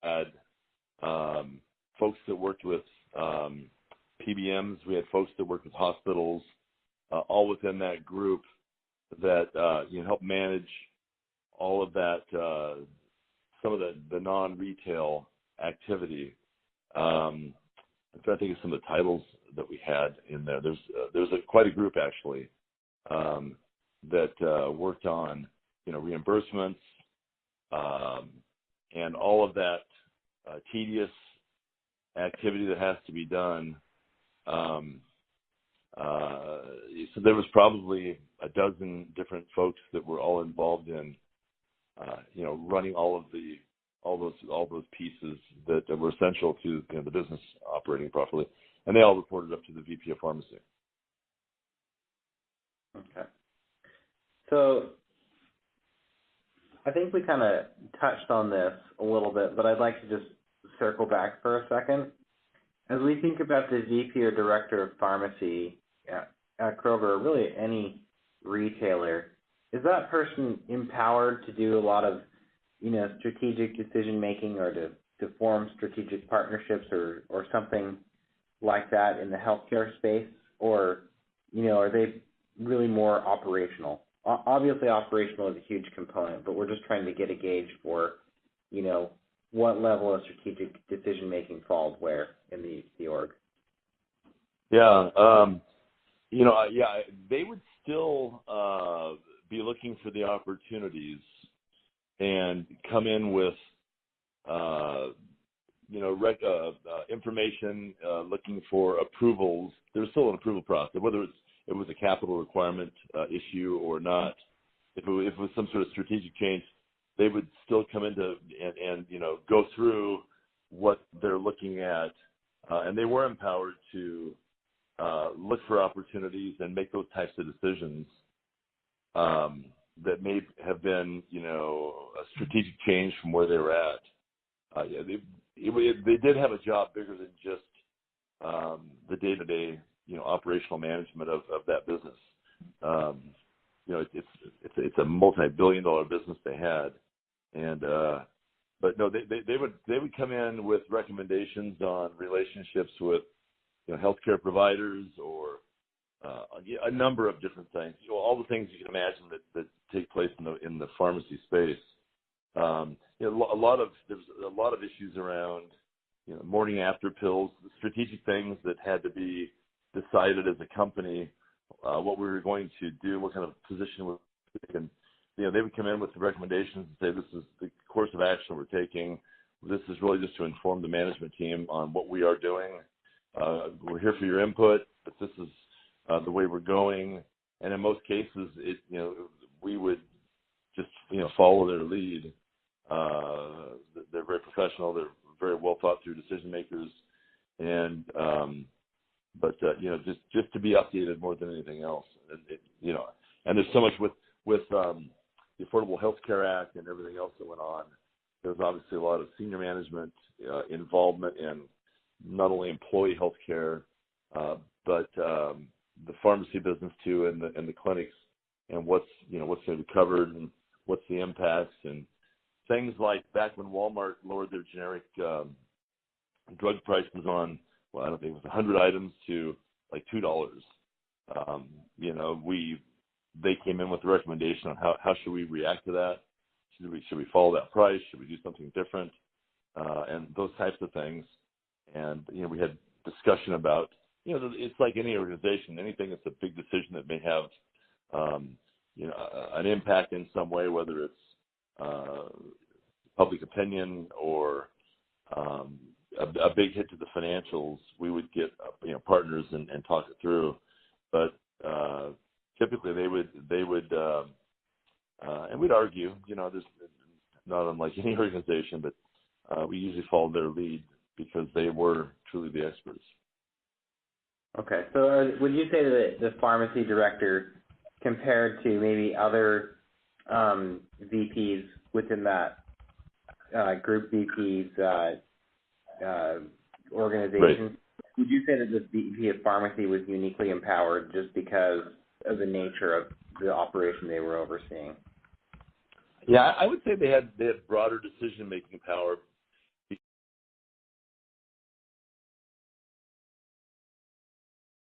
had folks that worked with PBMs. We had folks that worked with hospitals, all within that group that help manage all of that, some of the non-retail activity. I'm trying to think of some of the titles that we had in there. There's quite a group actually that worked on reimbursements and all of that tedious activity that has to be done. So there was probably a dozen different folks that were all involved in, running all those pieces that were essential to the business operating properly, and they all reported up to the VP of Pharmacy. Okay. So I think we kind of touched on this a little bit, but I'd like to just circle back for a second. As we think about the VP or Director of Pharmacy at Kroger, or really any retailer, is that person empowered to do a lot of, strategic decision-making or to form strategic partnerships or something like that in the healthcare space? Or, are they really more operational? Obviously, operational is a huge component, but we're just trying to get a gauge for, what level of strategic decision-making falls where in the org. Yeah. They would still be looking for the opportunities and come in with, information, looking for approvals. There's still an approval process, whether it was a capital requirement issue or not. If it was some sort of strategic change, they would still come into and go through what they're looking at, and they were empowered to look for opportunities and make those types of decisions that may have been, a strategic change from where they were at. They did have a job bigger than just the day-to-day, operational management of that business. It's a multi-billion-dollar business they had, and but no, they would come in with recommendations on relationships with healthcare providers or a number of different things. All the things you can imagine that take place in the pharmacy space. There's a lot of issues around morning after pills, strategic things that had to be decided as a company, what we were going to do, what kind of position we were taking. They would come in with the recommendations and say, this is the course of action we're taking. This is really just to inform the management team on what we are doing. We're here for your input, but this is the way we're going. And in most cases, we would just follow their lead. They're very professional. They're very well thought through decision makers, and just to be updated more than anything else. And there's so much with the Affordable Health Care Act and everything else that went on. There's obviously a lot of senior management involvement in not only employee health care, but the pharmacy business too, and the clinics, and what's going to be covered and what's the impacts, and things like back when Walmart lowered their generic drug prices on, I don't think it was 100 items to like $2. They came in with a recommendation on how should we react to that. Should we follow that price? Should we do something different? And those types of things. And we had discussion about it's like any organization, anything that's a big decision that may have an impact in some way, whether it's public opinion or a big hit to the financials. We would get partners and talk it through, but typically they would and we'd argue. There's not unlike any organization, but we usually followed their lead because they were truly the experts. Okay, so would you say that the pharmacy director, compared to maybe other VPs within that group VPs organization, right, would you say that the VP of pharmacy was uniquely empowered just because of the nature of the operation they were overseeing? Yeah, I would say they had broader decision-making power